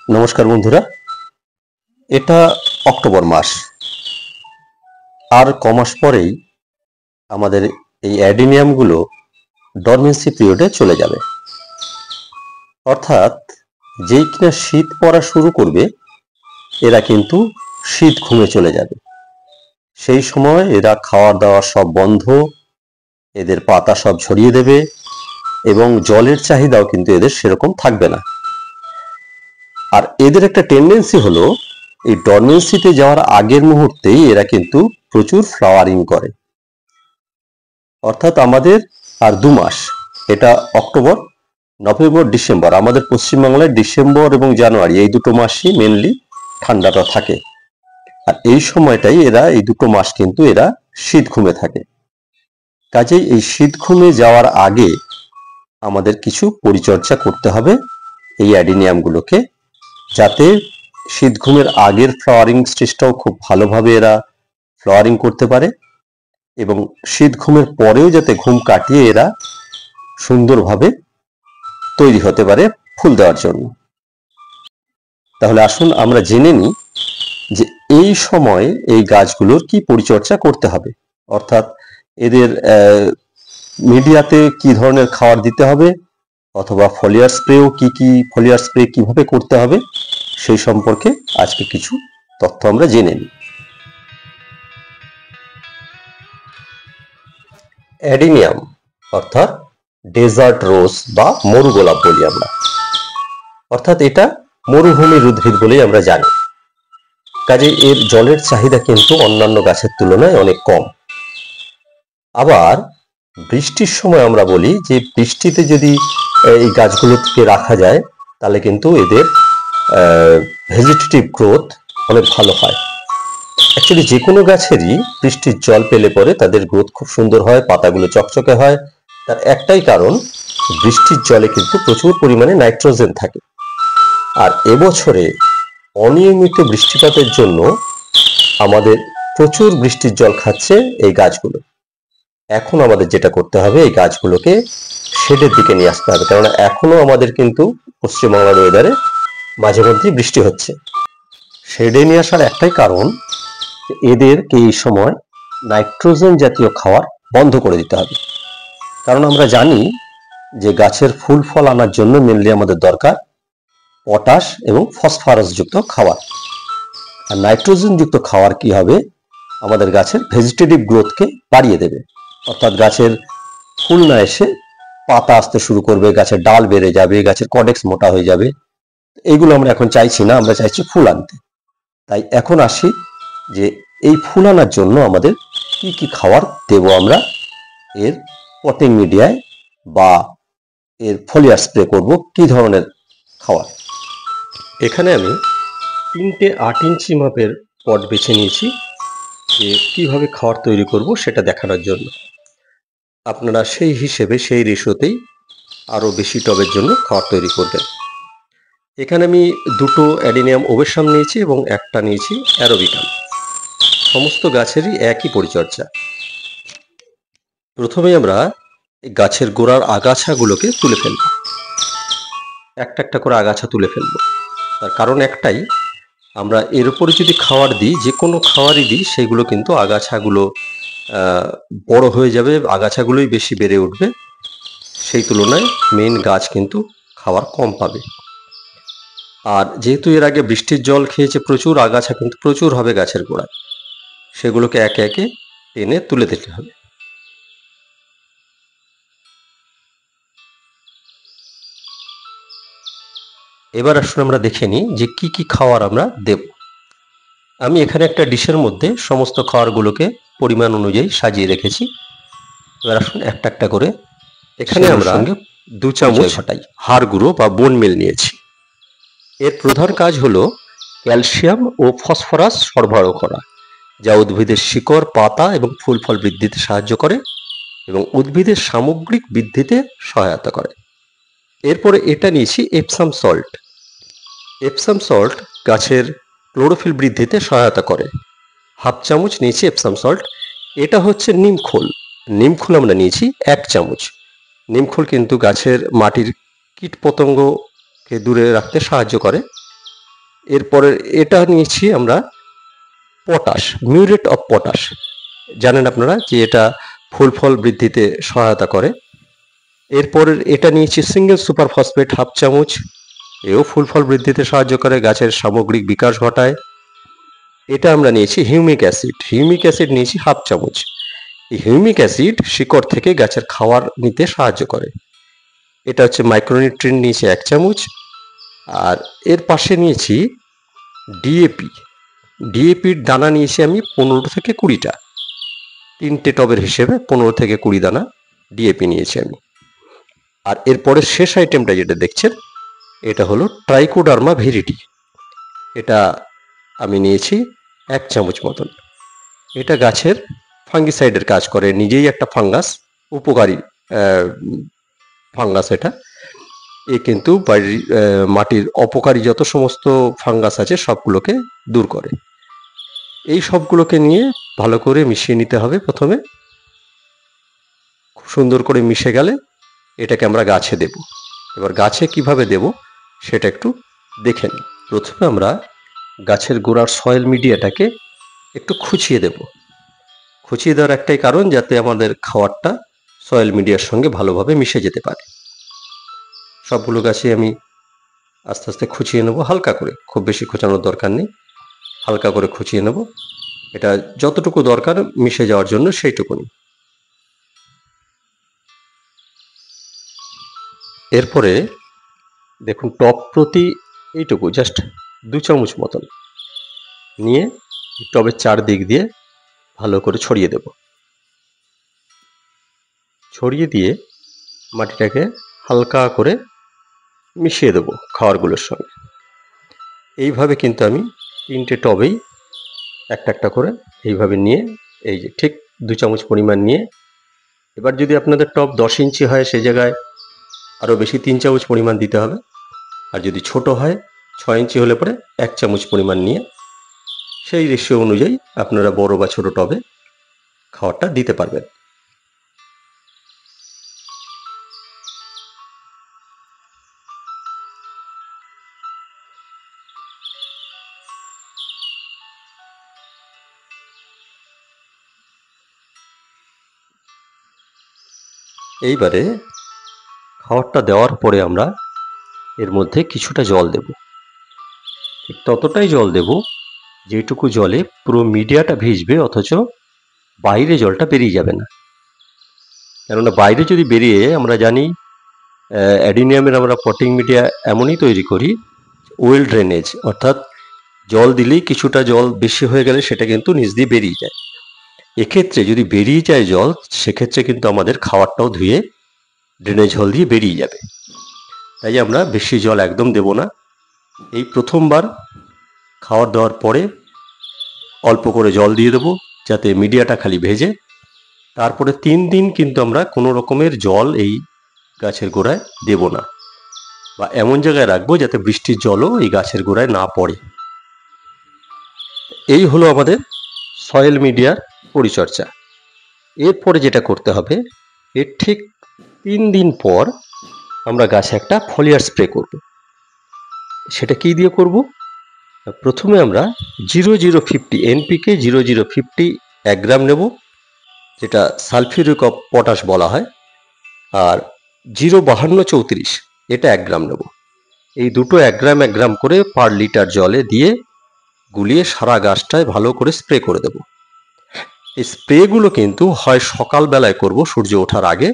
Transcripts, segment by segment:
নমস্কার বন্ধুরা, এটা অক্টোবর মাস। আর কমাস পরেই আমাদের এই অ্যাডিনিয়ামগুলো ডরমেন্সি পিরিয়ডে চলে যাবে। অর্থাৎ যেই কিনা শীত পড়া শুরু করবে এরা কিন্তু শীত ঘুমে চলে যাবে। সেই সময় এরা খাওয়া দাওয়া সব বন্ধ, এদের পাতা সব ঝরিয়ে দেবে এবং জলের চাহিদাও কিন্তু এদের সেরকম থাকবে না। আর এদের একটা টেন্ডেন্সি হলো এই ডরমেন্সিতে যাওয়ার আগের মুহূর্তেই এরা কিন্তু প্রচুর ফ্লাওয়ারিং করে। অর্থাৎ আমাদের আর 2 মাস, এটা অক্টোবর, নভেম্বর, ডিসেম্বর। আমাদের পশ্চিমবাংলায় ডিসেম্বর এবং জানুয়ারি এই দুটো মাসই মেনলি ঠান্ডাটা থাকে। আর এই সময়টাই এরা, এই দুটো মাস কিন্তু এরা শীত ঘুমে থাকে। কাজেই এই শীত ঘুমে যাওয়ার আগে আমাদের কিছু পরিচর্যা করতে হবে এই অ্যাডিনিয়ামগুলোকে, যাতে শীত ঘুমের আগের ফ্লাওয়ারিং স্টেজটাও খুব ভালোভাবে এরা ফ্লাওয়ারিং করতে পারে এবং শীত ঘুমের পরেও যাতে ঘুম কাটিয়ে এরা সুন্দরভাবে তৈরি হতে পারে ফুল দেওয়ার জন্য। তাহলে আসুন আমরা জেনে নিই যে এই সময় এই গাছগুলোর কি পরিচর্যা করতে হবে। অর্থাৎ এদের মিডিয়াতে কি ধরনের খাবার দিতে হবে, অথবা ফলিয়ার স্প্রেও ফলিয়ার স্প্রে কিভাবে করতে হবে, সেই সম্পর্কে আজকে কিছু তথ্য আমরা জেনে নিই। অ্যাডিনিয়াম অর্থাৎ ডেজার্ট রোজ বা মরুগোলাপ বলি আমরা। অর্থাৎ এটা মরুভূমির উদ্ভিদ বলেই আমরা জানি। কাজে এর জলের চাহিদা কিন্তু অন্যান্য গাছের তুলনায় অনেক কম। আবার বৃষ্টির সময় আমরা বলি যে বৃষ্টিতে যদি এই গাছগুলোকে রাখা যায় তাহলে কিন্তু এদের ভেজিটেটিভ গ্রোথ অনেক ভালো হয়। অ্যাকচুয়ালি যে কোনো গাছেরই বৃষ্টির জল পেলে পরে তাদের গ্রোথ খুব সুন্দর হয়, পাতাগুলো চকচকে হয়। তার একটাই কারণ, বৃষ্টির জলে কিন্তু প্রচুর পরিমাণে নাইট্রোজেন থাকে। আর এবছরে অনিয়মিত বৃষ্টিপাতের জন্য আমাদের প্রচুর বৃষ্টির জল খাচ্ছে এই গাছগুলো। এখন আমাদের যেটা করতে হবে, এই গাছগুলোকে শেডের দিকে নিয়ে আসতে হবে, কারণ এখনো আমাদের কিন্তু পশ্চিমবাংলার ওয়েদারে মাঝে মধ্যেই বৃষ্টি হচ্ছে। শেডে নিয়ে আসার একটাই কারণ, এদেরকে এই সময় নাইট্রোজেন জাতীয় খাবার বন্ধ করে দিতে হবে। কারণ আমরা জানি যে গাছের ফুল ফল আনার জন্য মেনলি আমাদের দরকার পটাশ এবং ফসফরাস যুক্ত খাবার। আর নাইট্রোজেন যুক্ত খাবার কি হবে, আমাদের গাছের ভেজিটেটিভ গ্রোথকে বাড়িয়ে দেবে। অর্থাৎ গাছের ফুল না এসে পাতা আসতে শুরু করবে, গাছের ডাল বেড়ে যাবে, গাছের কডেক্স মোটা হয়ে যাবে। এইগুলো আমরা এখন চাইছি না, আমরা চাইছি ফুল আনতে। তাই এখন আসি যে এই ফুল আনার জন্য আমাদের কি কি খাবার দেব আমরা এর পটিং মিডিয়ায়, বা এর ফলিয়ার স্প্রে করব কি ধরনের খাবার। এখানে আমি 3টে 8 ইঞ্চি মাপের পট বেছে নিয়েছি যে কিভাবে খাবার তৈরি করব সেটা দেখানোর জন্য। আপনারা সেই হিসেবে, সেই রেশিওতেই আরও বেশি টবের জন্য খাবার তৈরি করবেন। এখানে আমি 2টো অ্যাডিনিয়াম ওবেসাম নিয়েছি এবং একটা নিয়েছি অ্যারোবিকাম। সমস্ত গাছেরই একই পরিচর্যা। প্রথমেই আমরা গাছের গোড়ার আগাছাগুলোকে তুলে ফেলব, একটা একটা করে আগাছা তুলে ফেলব। তার কারণ একটাই, আমরা এর উপরে যদি খাবার দিই, যে কোনো খাবারই দিই, সেগুলো কিন্তু আগাছাগুলো বড় হয়ে যাবে, আগাছাগুলোই বেশি বেড়ে উঠবে। সেই তুলনায় মেন গাছ কিন্তু খাবার কম পাবে। আর যেহেতু এর আগে বৃষ্টির জল খেয়েছে, প্রচুর আগাছা কিন্তু প্রচুর হবে গাছের গোড়ায়, সেগুলোকে একে একে টেনে তুলে দিতে হবে। এবার আসলে আমরা দেখে নিই যে কি কি খাবার আমরা দেব। আমি এখানে একটা ডিশের মধ্যে সমস্ত খাবারগুলোকে পরিমাণ অনুযায়ী সাজিয়ে রেখেছি। এবার আসুন একটা একটা করে। এখানে আমরা 2 চামচ হাড় গুঁড়ো বা বোন মিল নিয়েছি। এর প্রধান কাজ হলো ক্যালসিয়াম ও ফসফরাস সরবরাহ করা, যা উদ্ভিদের শিকড়, পাতা এবং ফুল ফল বৃদ্ধিতে সাহায্য করে এবং উদ্ভিদের সামগ্রিক বৃদ্ধিতে সহায়তা করে। এরপরে এটা নিয়েছি এপসাম সল্ট। এপসাম সল্ট গাছের ক্লোরোফিল বৃদ্ধিতে সহায়তা করে। 1/2 চামচ নিয়েছি এপসাম সল্ট। এটা হচ্ছে নিমখোল। নিমখোল আমরা নিয়েছি 1 চামচ। নিমখোল কিন্তু গাছের মাটির কীটপতঙ্গকে দূরে রাখতে সাহায্য করে এরপরে এটা নিয়েছি আমরা পটাশ, মিউরেট অফ পটাশ। জানেন আপনারা যে এটা ফুল ফল বৃদ্ধিতে সহায়তা করে। এরপরের এটা নিয়েছি সিঙ্গেল সুপার ফসফেট 1/2 চামচ, এও ফুল ফল বৃদ্ধিতে সাহায্য করে, গাছের সামগ্রিক বিকাশ ঘটায়। এটা আমরা নিয়েছি হিউমিক অ্যাসিড, হিউমিক অ্যাসিড নিয়েছি 1/2 চামচ। এই হিউমিক অ্যাসিড শিকড় থেকে গাছের খাবার নিতে সাহায্য করে। এটা হচ্ছে মাইক্রোনিউট্রিয়েন্ট নিয়েছি 1 চামচ। আর এর পাশে নিয়েছি ডিএপি, ডিএপির দানা নিয়েছি আমি 15 থেকে 20টা, 3টে টবের হিসেবে 15 থেকে 20 দানা ডিএপি নিয়েছি আমি। আর এরপরে শেষ আইটেমটা যেটা দেখছেন এটা হলো ট্রাইকোডার্মা ভিরিডি, এটা আমি নিয়েছি 1 চামচ মতন। এটা গাছের ফাঙ্গিসাইডের কাজ করে, নিজেই একটা ফাঙ্গাস, উপকারী ফাঙ্গাস এটা। এ কিন্তু বাড়ির মাটির অপকারী যত সমস্ত ফাঙ্গাস আছে সবগুলোকে দূর করে। এই সবগুলোকে নিয়ে ভালো করে মিশিয়ে নিতে হবে প্রথমে। খুব সুন্দর করে মিশে গেলে এটাকে আমরা গাছে দেব। এবার গাছে কিভাবে দেব সেটা একটু দেখে নিই। প্রথমে আমরা গাছের গোড়ার সয়েল মিডিয়াটাকে একটু খুঁচিয়ে দেব। খুঁচিয়ে দেওয়ার একটাই কারণ, যাতে আমাদের খাবারটা সয়েল মিডিয়ার সঙ্গে ভালোভাবে মিশে যেতে পারে। সবগুলো গাছে আমি আস্তে আস্তে খুঁচিয়ে নেব, হালকা করে, খুব বেশি খোঁচানোর দরকার নেই, হালকা করে খুঁচিয়ে নেব। এটা যতটুকু দরকার মিশে যাওয়ার জন্য সেইটুকুনি। এরপরে দেখুন টপ প্রতি এইটুকু জাস্ট 2 চামচ মতন নিয়ে টবের চারদিক দিয়ে ভালো করে ছড়িয়ে দেব। ছড়িয়ে দিয়ে মাটিটাকে হালকা করে মিশিয়ে দেব খাবারগুলোর সঙ্গে। এইভাবে কিন্তু আমি 3টে টবেই একটা একটা করে এইভাবে নিয়ে, এই যে ঠিক 2 চামচ পরিমাণ নিয়ে, এবার যদি আপনাদের টব 10 ইঞ্চি হয় সেই জায়গায় আরও বেশি 3 চামচ পরিমাণ দিতে হবে। আর যদি ছোট হয় 6 ইঞ্চি হলে পরে 1 চামচ পরিমাণ নিয়ে সেই রেশিও অনুযায়ী আপনারা বড় বা ছোট টবে খাবারটা দিতে পারবেন। এইবারে খাবারটা দেওয়ার পরে আমরা এর মধ্যে কিছুটা জল দেব, ঠিক ততটাই জল দেব যেটুকু জলে পুরো মিডিয়াটা ভিজবে, অথচ বাইরে জলটা বেরিয়ে যাবে না। কেননা বাইরে যদি বেরিয়ে, আমরা জানি অ্যাডিনিয়ামের আমরা পটিং মিডিয়া এমনই তৈরি করি, ওয়েল ড্রেনেজ, অর্থাৎ জল দিলেই কিছুটা জল বেশি হয়ে গেলে সেটা কিন্তু নিচ দিয়ে বেরিয়ে যায়। এক্ষেত্রে যদি বেরিয়ে যায় জল, সেক্ষেত্রে কিন্তু আমাদের খাবারটাও ধুয়ে ড্রেনেজ জল দিয়ে বেরিয়ে যাবে। তাই আমরা বেশি জল একদম দেব না। এই প্রথমবার খাবার দেওয়ার পরে অল্প করে জল দিয়ে দেবো, যাতে মিডিয়াটা খালি ভেজে। তারপরে 3 দিন কিন্তু আমরা কোনো রকমের জল এই গাছের গোড়ায় দেব না, বা এমন জায়গায় রাখবো যাতে বৃষ্টির জলও এই গাছের গোড়ায় না পড়ে। এই হলো আমাদের সয়েল মিডিয়ার পরিচর্যা। এরপরে যেটা করতে হবে, এর ঠিক 3 দিন পর আমরা গাছে একটা ফলিয়ার স্প্রে করব। সেটা কি দিয়ে করব? প্রথমে আমরা 0050 এনপিকে 0050 1 গ্রাম নেব, যেটা সালফিউরিক অফ পটাশ বলা হয়, আর 05234 এটা 1 গ্রাম নেব। এই দুটো 1 গ্রাম 1 গ্রাম করে পার লিটার জলে দিয়ে গুলিয়ে সারা গাছটায় ভালো করে স্প্রে করে দেব। এই স্প্রেগুলো কিন্তু হয় সকালবেলায় করব সূর্য ওঠার আগে,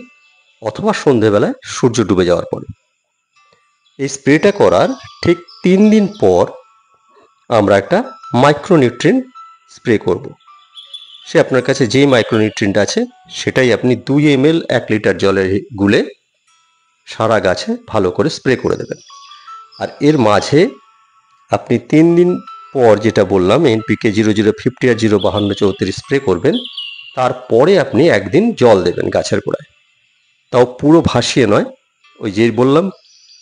অথবা সন্ধেবেলায় সূর্য ডুবে যাওয়ার পরে। এই স্প্রেটা করার ঠিক 3 দিন পর আমরা একটা মাইক্রোনিউট্রিয়েন্ট স্প্রে করব। সে আপনার কাছে যেই মাইক্রোনিউট্রিয়েন্ট আছে সেটাই আপনি 2 ml 1 লিটার জলে গুলে সারা গাছে ভালো করে স্প্রে করে দেবেন। আর এর মাঝে আপনি 3 দিন পর যেটা বললাম এনপিকে 0050 আর 05234 স্প্রে করবেন, তারপরে আপনি একদিন জল দেবেন গাছের গোড়ায়, তাও পুরো ভাসিয়ে নয়, ওই যে বললাম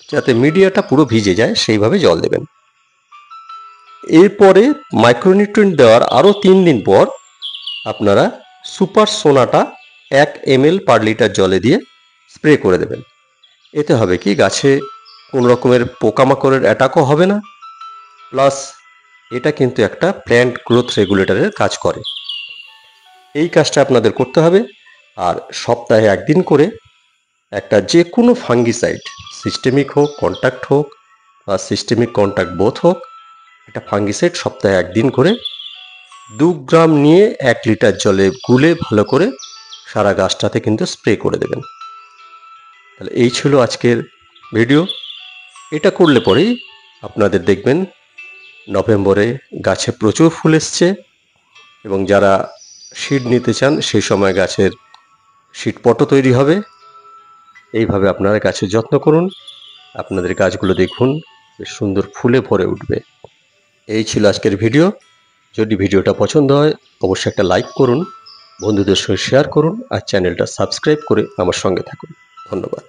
যাতে মিডিয়াটা পুরো ভিজে যায় সেইভাবে জল দেবেন। এরপরে মাইক্রোনিউট্রিয়েন্ট দেওয়ার আরও 3 দিন পর আপনারা সুপার সোনাটা 1 ml পার লিটার জলে দিয়ে স্প্রে করে দেবেন। এতে হবে কি, গাছে কোনো রকমের পোকামাকড়ের অ্যাটাকও হবে না, প্লাস এটা কিন্তু একটা প্ল্যান্ট গ্রোথ রেগুলেটরের কাজ করে। এই কাজটা আপনাদের করতে হবে। আর সপ্তাহে একদিন করে একটা যে কোনো ফাঙ্গিসাইড, সিস্টেমিক হোক, কন্ট্যাক্ট হোক বা সিস্টেমিক কন্ট্যাক্ট বোথ হোক, একটা ফাঙ্গিসাইড সপ্তাহে একদিন করে 2 গ্রাম নিয়ে 1 লিটার জলে গুলে ভালো করে সারা গাছটাতে কিন্তু স্প্রে করে দেবেন। তাহলে এই ছিল আজকের ভিডিও। এটা করলে পরেই আপনাদের দেখবেন নভেম্বরে গাছে প্রচুর ফুল এসছে, এবং যারা সিড নিতে চান সেই সময় গাছের সিড পটও তৈরি হবে। এইভাবে আপনারা গাছের যত্ন করুন, আপনাদের গাছগুলো দেখুন বেশ সুন্দর ফুলে ভরে উঠবে। এই ছিল আজকের ভিডিও। যদি ভিডিওটা পছন্দ হয় অবশ্যই একটা লাইক করুন, বন্ধুদের সঙ্গে শেয়ার করুন আর চ্যানেলটা সাবস্ক্রাইব করে আমার সঙ্গে থাকুন। ধন্যবাদ।